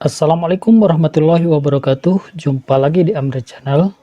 Assalamualaikum warahmatullahi wabarakatuh. Jumpa lagi di Amri Channel.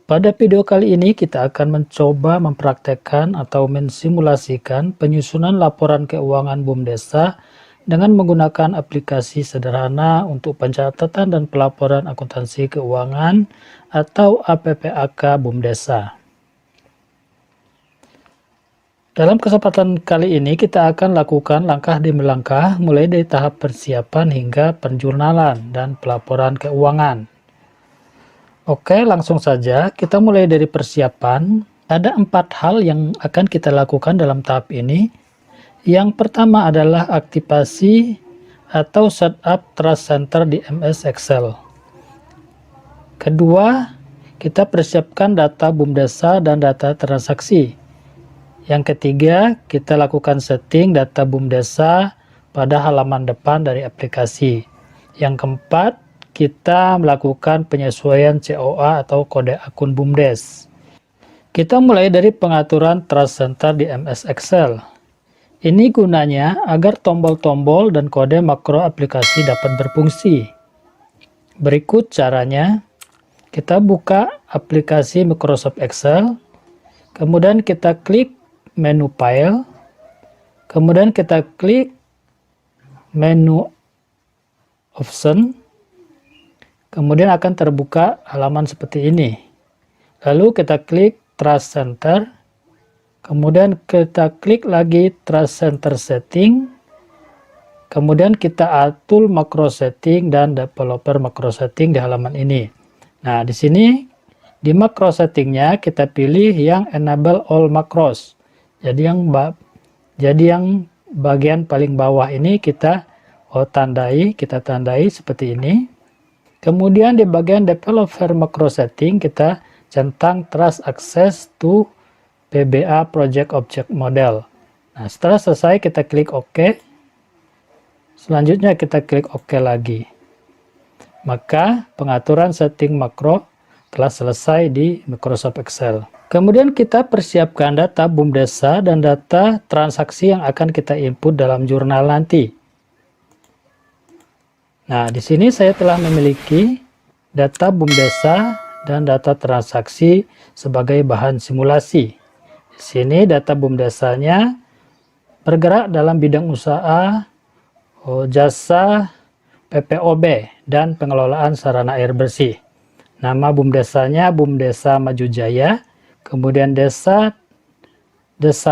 Pada video kali ini kita akan mencoba mempraktekkan atau mensimulasikan penyusunan laporan keuangan BUMDesa dengan menggunakan aplikasi sederhana untuk pencatatan dan pelaporan akuntansi keuangan atau APPAK BUMDesa. Dalam kesempatan kali ini kita akan lakukan langkah demi langkah mulai dari tahap persiapan hingga penjurnalan dan pelaporan keuangan. Oke, langsung saja kita mulai dari persiapan. Ada 4 hal yang akan kita lakukan dalam tahap ini. Yang pertama adalah aktivasi atau setup Trust Center di MS Excel. Kedua, kita persiapkan data BUMDesa dan data transaksi. Yang ketiga, kita lakukan setting data BUMDesa pada halaman depan dari aplikasi. Yang keempat, kita melakukan penyesuaian COA atau kode akun BUMDes. Kita mulai dari pengaturan Trust Center di MS Excel. Ini gunanya agar tombol-tombol dan kode makro aplikasi dapat berfungsi. Berikut caranya. Kita buka aplikasi Microsoft Excel, kemudian kita klik menu file, kemudian kita klik menu option, kemudian akan terbuka halaman seperti ini. Lalu kita klik Trust Center, kemudian kita klik lagi Trust Center Setting, kemudian kita atur makro setting dan developer makro setting di halaman ini. Nah, di sini di makro settingnya kita pilih yang enable all macros. Jadi yang bagian paling bawah ini kita tandai seperti ini. Kemudian di bagian developer macro setting kita centang trust access to PBA project object model. Nah, setelah selesai kita klik OK. Selanjutnya kita klik OK lagi. Maka pengaturan setting makro telah selesai di Microsoft Excel. Kemudian kita persiapkan data BUMDesa dan data transaksi yang akan kita input dalam jurnal nanti. Nah, di sini saya telah memiliki data BUMDesa dan data transaksi sebagai bahan simulasi. Di sini data BUMDesanya bergerak dalam bidang usaha, jasa, PPOB, dan pengelolaan sarana air bersih. Nama BUMDesanya BUMDesa Maju Jaya. Kemudian Desa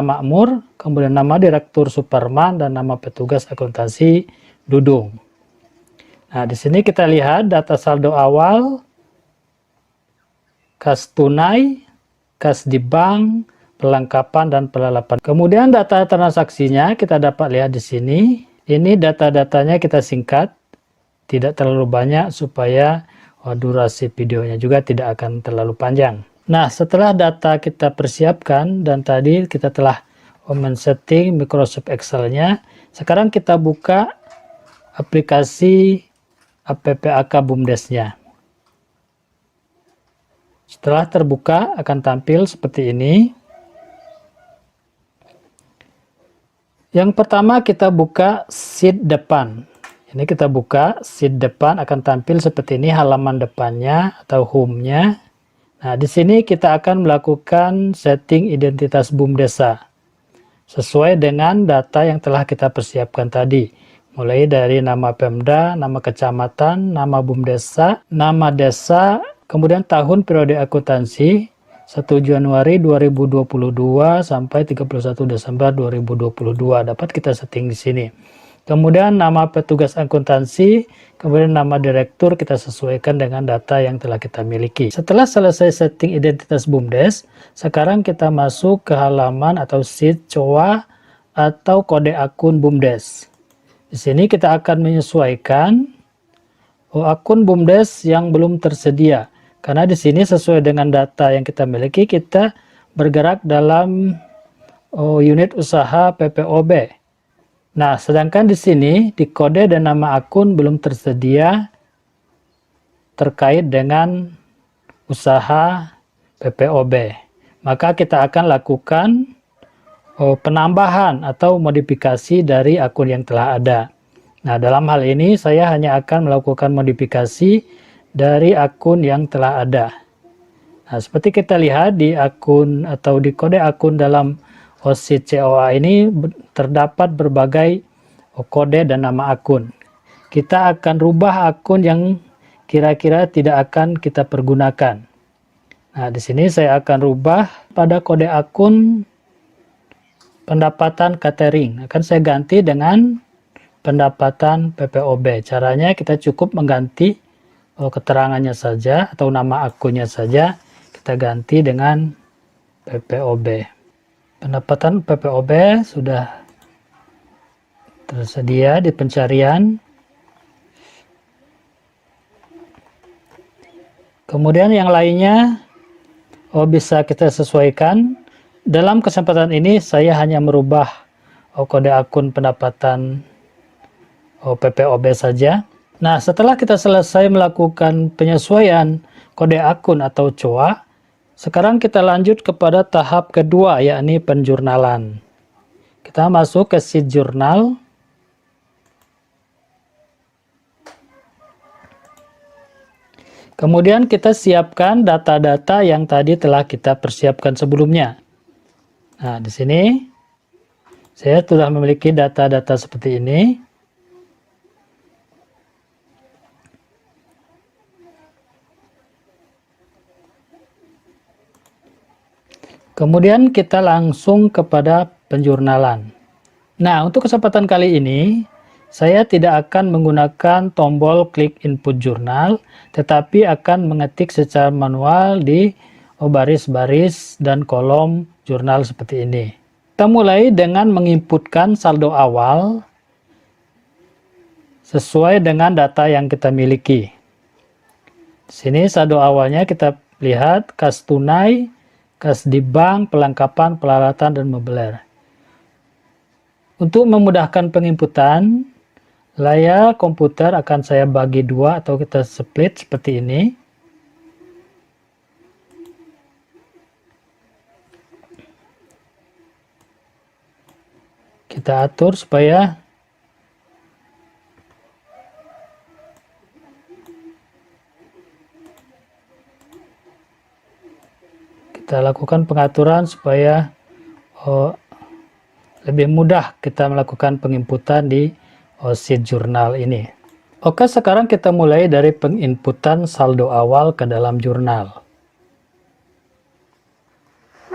Makmur, kemudian nama Direktur Suparman, dan nama petugas akuntansi Dudung. Nah, di sini kita lihat data saldo awal, kas tunai, kas di bank, perlengkapan, dan pelalapan. Kemudian data transaksinya kita dapat lihat di sini. Ini data-datanya kita singkat, tidak terlalu banyak supaya durasi videonya juga tidak akan terlalu panjang. Nah, setelah data kita persiapkan dan tadi kita telah men-setting Microsoft Excel-nya, sekarang kita buka aplikasi APPAK BUMDes-nya. Setelah terbuka akan tampil seperti ini. Yang pertama kita buka sheet depan. Ini kita buka sheet depan, akan tampil seperti ini halaman depannya atau home-nya. Nah, di sini kita akan melakukan setting identitas BUMDesa sesuai dengan data yang telah kita persiapkan tadi. Mulai dari nama Pemda, nama kecamatan, nama BUMDesa, nama desa, kemudian tahun periode akuntansi 1 Januari 2022 sampai 31 Desember 2022 dapat kita setting di sini. Kemudian nama petugas akuntansi, kemudian nama direktur kita sesuaikan dengan data yang telah kita miliki. Setelah selesai setting identitas BUMDes, sekarang kita masuk ke halaman atau sheet COA atau kode akun BUMDes. Di sini kita akan menyesuaikan akun BUMDes yang belum tersedia. Karena di sini sesuai dengan data yang kita miliki, kita bergerak dalam unit usaha PPOB. Nah, sedangkan di sini di kode dan nama akun belum tersedia terkait dengan usaha PPOB. Maka kita akan lakukan penambahan atau modifikasi dari akun yang telah ada. Nah, dalam hal ini saya hanya akan melakukan modifikasi dari akun yang telah ada. Nah, seperti kita lihat di akun atau di kode akun dalam OSIS COA ini terdapat berbagai kode dan nama akun. Kita akan rubah akun yang kira-kira tidak akan kita pergunakan. Nah, di sini saya akan rubah pada kode akun pendapatan catering. Akan saya ganti dengan pendapatan PPOB. Caranya kita cukup mengganti keterangannya saja atau nama akunnya saja, kita ganti dengan PPOB. Pendapatan PPOB sudah tersedia di pencarian. Kemudian yang lainnya bisa kita sesuaikan. Dalam kesempatan ini saya hanya merubah kode akun pendapatan PPOB saja. Nah, setelah kita selesai melakukan penyesuaian kode akun atau COA, sekarang kita lanjut kepada tahap kedua, yakni penjurnalan. Kita masuk ke sheet jurnal. Kemudian kita siapkan data-data yang tadi telah kita persiapkan sebelumnya. Nah, di sini saya sudah memiliki data-data seperti ini. Kemudian kita langsung kepada penjurnalan. Nah, untuk kesempatan kali ini, saya tidak akan menggunakan tombol klik input jurnal, tetapi akan mengetik secara manual di baris-baris dan kolom jurnal seperti ini. Kita mulai dengan menginputkan saldo awal sesuai dengan data yang kita miliki. Di sini saldo awalnya kita lihat kas tunai, kas di bank, perlengkapan, peralatan, dan mobiler. Untuk memudahkan penginputan, layar komputer akan saya bagi dua atau kita split seperti ini. Kita atur supaya kita lakukan pengaturan supaya lebih mudah kita melakukan penginputan di sheet jurnal ini. Oke, sekarang kita mulai dari penginputan saldo awal ke dalam jurnal.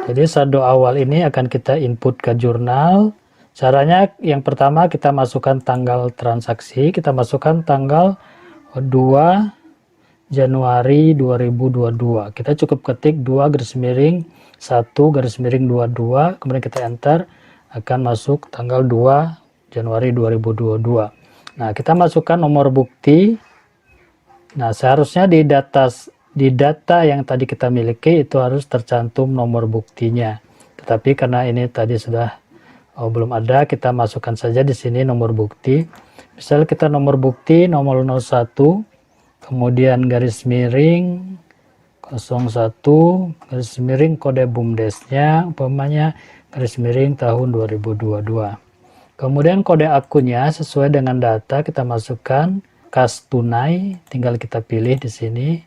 Jadi saldo awal ini akan kita input ke jurnal. Caranya yang pertama kita masukkan tanggal transaksi, kita masukkan tanggal 2 Januari 2022. Kita cukup ketik 2_1_22, kemudian kita enter, akan masuk tanggal 2 Januari 2022. Nah, kita masukkan nomor bukti. Nah, seharusnya di data yang tadi kita miliki itu harus tercantum nomor buktinya. Tetapi karena ini tadi sudah belum ada, kita masukkan saja di sini nomor bukti. Misal kita nomor bukti nomor 01, kemudian garis miring 01, garis miring kode BUMDES-nya, umpamanya garis miring tahun 2022. Kemudian kode akunnya sesuai dengan data kita masukkan kas tunai, tinggal kita pilih di sini.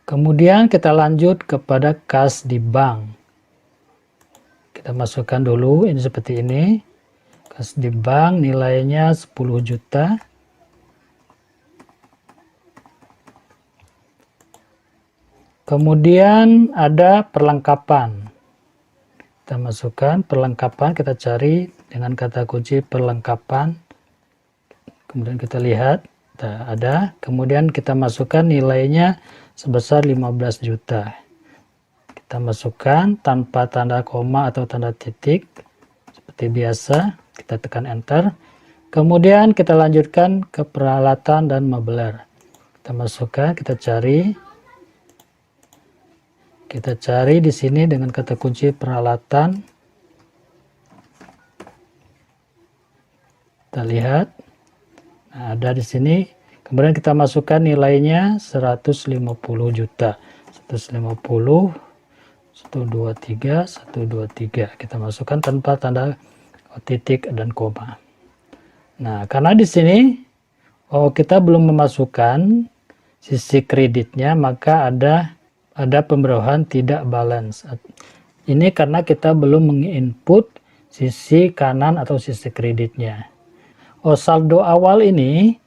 Kemudian kita lanjut kepada kas di bank. Kita masukkan dulu ini seperti ini. Kas di bank nilainya 10 juta. Kemudian ada perlengkapan. Kita masukkan perlengkapan, kita cari dengan kata kunci perlengkapan. Kemudian kita lihat, ada. Kemudian kita masukkan nilainya sebesar 15 juta. Kita masukkan tanpa tanda koma atau tanda titik. Seperti biasa, kita tekan enter. Kemudian kita lanjutkan ke peralatan dan mobiler. Kita masukkan, kita cari. Kita cari di sini dengan kata kunci peralatan. Kita lihat. Nah, ada di sini. Kemudian kita masukkan nilainya 150 juta. 150 123, 123. Kita masukkan tanpa tanda titik dan koma. Nah, karena di sini kita belum memasukkan sisi kreditnya, maka ada pembaruan tidak balance. Ini karena kita belum menginput sisi kanan atau sisi kreditnya. Saldo awal ini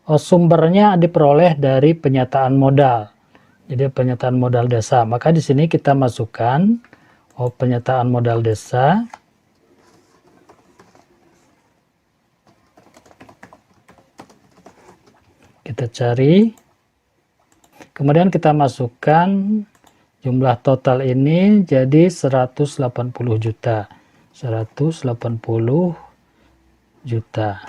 sumbernya diperoleh dari penyataan modal. Jadi penyataan modal desa. Maka di sini kita masukkan penyataan modal desa. Kita cari. Kemudian kita masukkan jumlah total ini jadi 180 juta. 180 juta.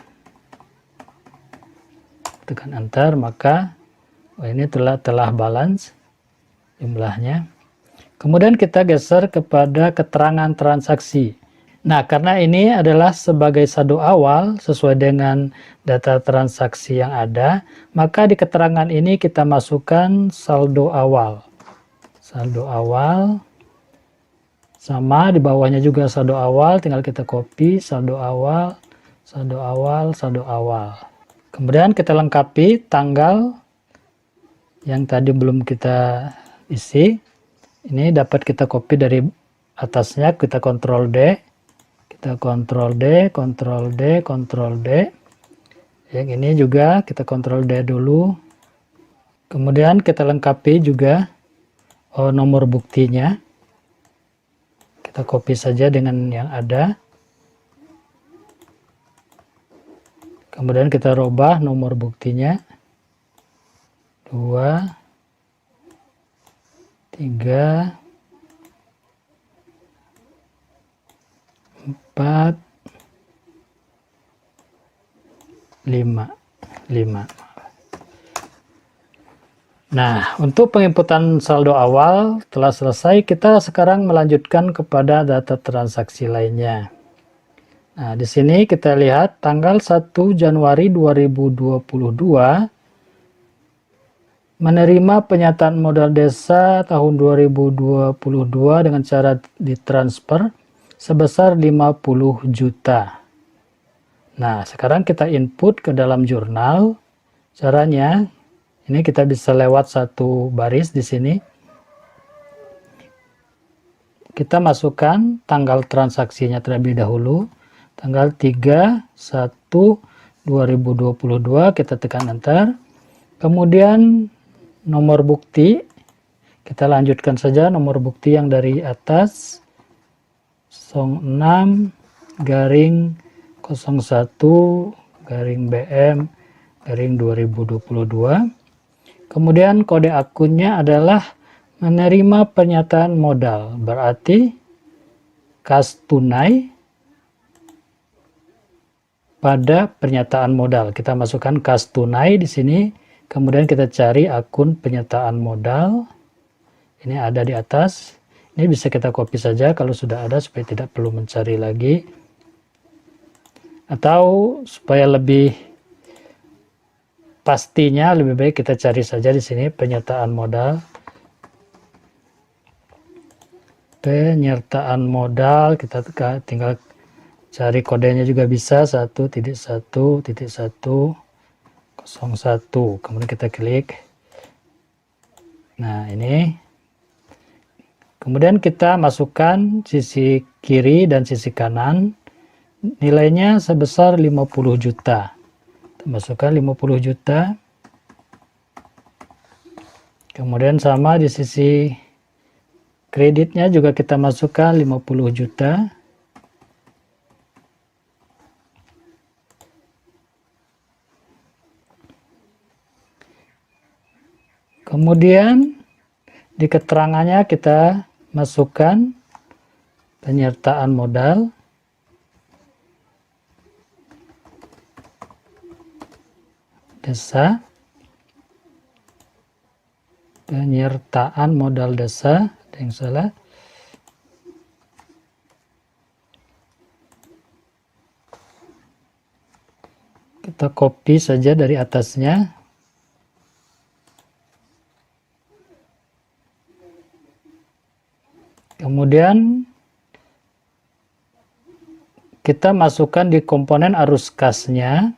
Tekan enter, maka ini telah balance jumlahnya. Kemudian kita geser kepada keterangan transaksi. Nah, karena ini adalah sebagai saldo awal sesuai dengan data transaksi yang ada, maka di keterangan ini kita masukkan saldo awal. Saldo awal sama di bawahnya juga saldo awal, tinggal kita copy saldo awal, saldo awal, saldo awal. Kemudian kita lengkapi tanggal yang tadi belum kita isi. Ini dapat kita copy dari atasnya, kita Ctrl D. Kita Ctrl D, Ctrl D, Ctrl D. Yang ini juga kita Ctrl D dulu. Kemudian kita lengkapi juga nomor buktinya. Kita copy saja dengan yang ada. Kemudian kita rubah nomor buktinya. 2, 3, 4, 5. Nah, untuk penginputan saldo awal telah selesai. Kita sekarang melanjutkan kepada data transaksi lainnya. Nah, di sini kita lihat tanggal 1 Januari 2022 menerima penyataan modal desa tahun 2022 dengan cara ditransfer sebesar 50 juta. Nah, sekarang kita input ke dalam jurnal. Caranya, ini kita bisa lewat satu baris di sini. Kita masukkan tanggal transaksinya terlebih dahulu. Tanggal 3/1/2022, kita tekan enter. Kemudian nomor bukti, kita lanjutkan saja nomor bukti yang dari atas. 06/01/BM/2022. Kemudian kode akunnya adalah menerima pernyataan modal, berarti kas tunai pada pernyataan modal. Kita masukkan kas tunai di sini, kemudian kita cari akun pernyataan modal. Ini ada di atas. Ini bisa kita copy saja kalau sudah ada supaya tidak perlu mencari lagi. Atau supaya lebih pastinya lebih baik kita cari saja di sini penyertaan modal. Penyertaan modal, kita tinggal cari kodenya juga bisa 1.1.101. Kemudian kita klik. Nah, ini. Kemudian kita masukkan sisi kiri dan sisi kanan. Nilainya sebesar 50 juta. Masukkan 50 juta. Kemudian sama di sisi kreditnya juga kita masukkan 50 juta. Kemudian di keterangannya kita masukkan penyertaan modal. Desa, penyertaan modal desa, ada yang salah. Kita copy saja dari atasnya. Kemudian kita masukkan di komponen arus kasnya.